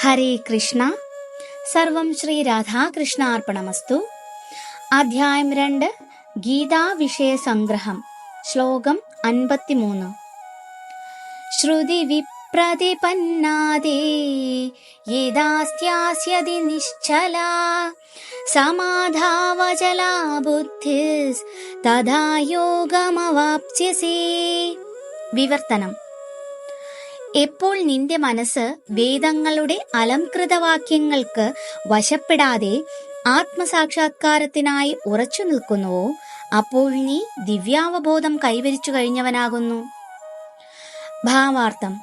ഹരേ കൃഷ്ണ. സർവം ശ്രീ രാധാകൃഷ്ണാർപ്പണമസ്തു. അധ്യായം 2 ഗീതാ വിഷയ സംഗ്രഹം. ശ്ലോകം 53. ശ്രുതി വിപ്രതിപന്നാദേ യേദാസ്ത്യാസ്യതി നിശ്ചലാ സമാധാവചലാ ബുദ്ധിസ് തഥാ യോഗമവാപ്സ്യസി. വിവർത്തനം: എപ്പോൾ നിന്റെ മനസ്സ് വേദങ്ങളുടെ അലംകൃതവാക്യങ്ങൾക്ക് വശപ്പെടാതെ ആത്മസാക്ഷാത്കാരത്തിനായി ഉറച്ചു നിൽക്കുന്നുവോ, അപ്പോൾ നീ ദിവ്യാവബോധം കൈവരിച്ചു കഴിഞ്ഞവനാകുന്നു. ഭാവാർത്ഥം: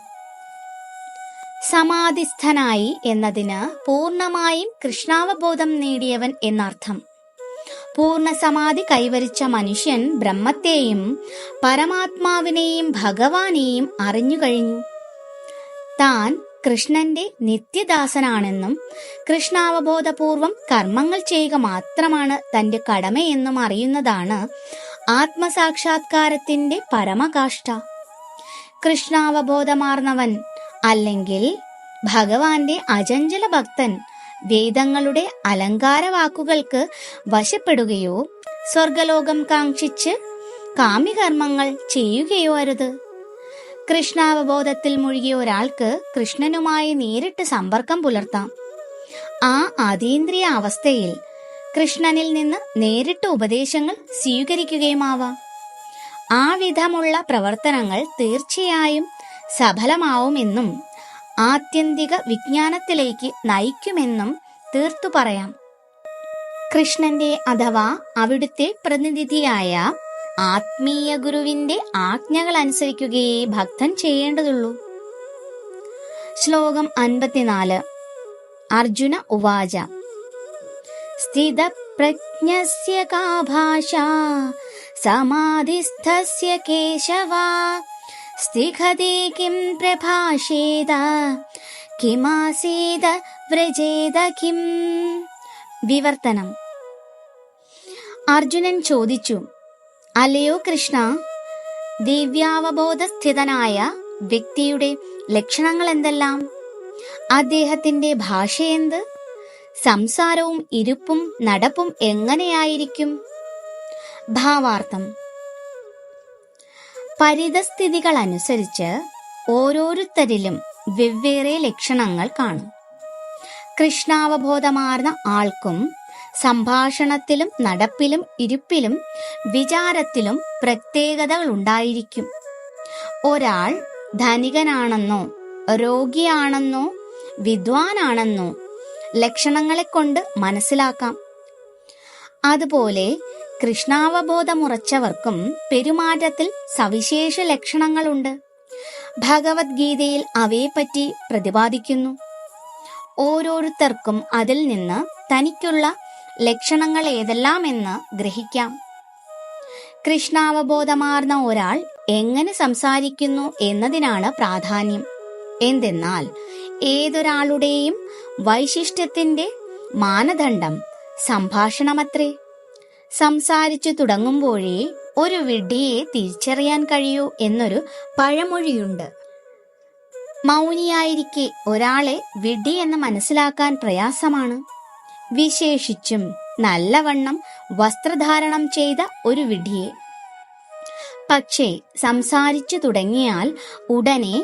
സമാധിസ്ഥനായി എന്നതിന് പൂർണ്ണമായും കൃഷ്ണാവബോധം നേടിയവൻ എന്നർത്ഥം. പൂർണ്ണ സമാധി കൈവരിച്ച മനുഷ്യൻ ബ്രഹ്മത്തെയും പരമാത്മാവിനെയും ഭഗവാനെയും അറിഞ്ഞു കഴിഞ്ഞു. താൻ കൃഷ്ണന്റെ നിത്യദാസനാണെന്നും കൃഷ്ണാവബോധപൂർവം കർമ്മങ്ങൾ ചെയ്യുക മാത്രമാണ് തന്റെ കടമയെന്നും അറിയുന്നതാണ് ആത്മസാക്ഷാത്കാരത്തിന്റെ പരമകാഷ്ഠ. കൃഷ്ണാവബോധമാർന്നവൻ അല്ലെങ്കിൽ ഭഗവാന്റെ അചഞ്ചല ഭക്തൻ വേദങ്ങളുടെ അലങ്കാര വാക്കുകൾക്ക് വശപ്പെടുകയോ സ്വർഗലോകം കാക്ഷിച്ച് കാമ്യകർമ്മങ്ങൾ ചെയ്യുകയോ അരുത്. കൃഷ്ണാവബോധത്തിൽ മുഴുകിയ ഒരാൾക്ക് കൃഷ്ണനുമായി നേരിട്ട് സമ്പർക്കം പുലർത്താം. ആ അതീന്ദ്രിയ അവസ്ഥയിൽ കൃഷ്ണനിൽ നിന്ന് നേരിട്ട് ഉപദേശങ്ങൾ സ്വീകരിക്കുകയുമാവാം. ആ വിധമുള്ള പ്രവർത്തനങ്ങൾ തീർച്ചയായും സഫലമാവുമെന്നും ആത്യന്തിക വിജ്ഞാനത്തിലേക്ക് നയിക്കുമെന്നും തീർത്തു പറയാം. കൃഷ്ണന്റെ അഥവാ അവിടുത്തെ പ്രതിനിധിയായ ആത്മീയ ഗുരുവിന്റെ ആജ്ഞകൾ അനുസരിക്കുകയേ ഭക്തൻ ചെയ്യേണ്ടതുള്ളൂ. ശ്ലോകം 54. അർജുന ഉവാച: സ്ഥിതപ്രജ്ഞസ്യ കാ ഭാഷാ സമാധിസ്ഥസ്യ കേശവ സ്ഥിഖതേ കിം പ്രഭാഷേത കിമാസീത വ്രജേത കിം. വിവർത്തനം: അർജുനൻ ചോദിച്ചു: അല്ലയോ കൃഷ്ണ, ദിവ്യാവബോധസ്ഥിതനായ വ്യക്തിയുടെ ലക്ഷണങ്ങൾ എന്തെല്ലാം? അദ്ദേഹത്തിന്റെ ഭാഷയെന്ത്? സംസാരവും ഇരുപ്പും നടപ്പും എങ്ങനെയായിരിക്കും? ഭാവാർത്ഥം: പരിതസ്ഥിതികൾ അനുസരിച്ച് ഓരോരുത്തരിലും വെവ്വേറെ ലക്ഷണങ്ങൾ കാണും. കൃഷ്ണാവബോധമാർന്ന ആൾക്കും സംഭാഷണത്തിലും നടപ്പിലും ഇരുപ്പിലും വിചാരത്തിലും പ്രത്യേകതകൾ ഉണ്ടായിരിക്കും. ഒരാൾ ധനികനാണെന്നോ രോഗിയാണെന്നോ വിദ്വാനാണെന്നോ ലക്ഷണങ്ങളെ കൊണ്ട് മനസ്സിലാക്കാം. അതുപോലെ കൃഷ്ണാവബോധമുറച്ചവർക്കും പെരുമാറ്റത്തിൽ സവിശേഷ ലക്ഷണങ്ങളുണ്ട്. ഭഗവത്ഗീതയിൽ അവയെപ്പറ്റി പ്രതിപാദിക്കുന്നു. ഓരോരുത്തർക്കും അതിൽ നിന്ന് തനിക്കുള്ള ലക്ഷണങ്ങൾ ഏതെല്ലാമെന്ന് ഗ്രഹിക്കാം. കൃഷ്ണാവബോധമാർന്ന ഒരാൾ എങ്ങനെ സംസാരിക്കുന്നു എന്നതിനാണ് പ്രാധാന്യം. എന്തെന്നാൽ ഏതൊരാളുടെയും വൈശിഷ്ട്യത്തിന്റെ മാനദണ്ഡം സംഭാഷണമത്രേ. സംസാരിച്ചു തുടങ്ങുമ്പോഴേ ഒരു വിഡ്ഢിയെ തിരിച്ചറിയാൻ കഴിയൂ എന്നൊരു പഴമൊഴിയുണ്ട്. മൗനിയായിരിക്കെ ഒരാളെ വിഡ്ഢി എന്ന് മനസ്സിലാക്കാൻ പ്രയാസമാണ്. വിശേഷിച്ചും നല്ലവണ്ണം വസ്ത്രധാരണം ചെയ്ത ഒരു വിഡ്ഢിയെ. പക്ഷേ സംസാരിച്ചു തുടങ്ങിയാൽ ഉടനെ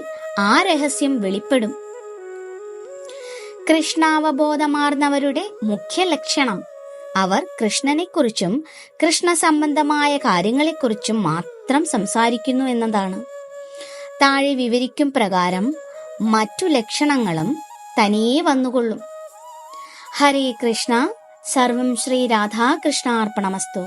ആ രഹസ്യം വെളിപ്പെടും. കൃഷ്ണാവബോധമാർന്നവരുടെ മുഖ്യ ലക്ഷണം അവർ കൃഷ്ണനെക്കുറിച്ചും കൃഷ്ണ സംബന്ധമായ കാര്യങ്ങളെക്കുറിച്ചും മാത്രം സംസാരിക്കുന്നു എന്നതാണ്. താഴെ വിവരിക്കും പ്രകാരം മറ്റു ലക്ഷണങ്ങളും തനിയെ വന്നുകൊള്ളും. ഹരേ കൃഷ്ണ. സർവം ശ്രീ രാധാകൃഷ്ണാർപ്പണമസ്തു.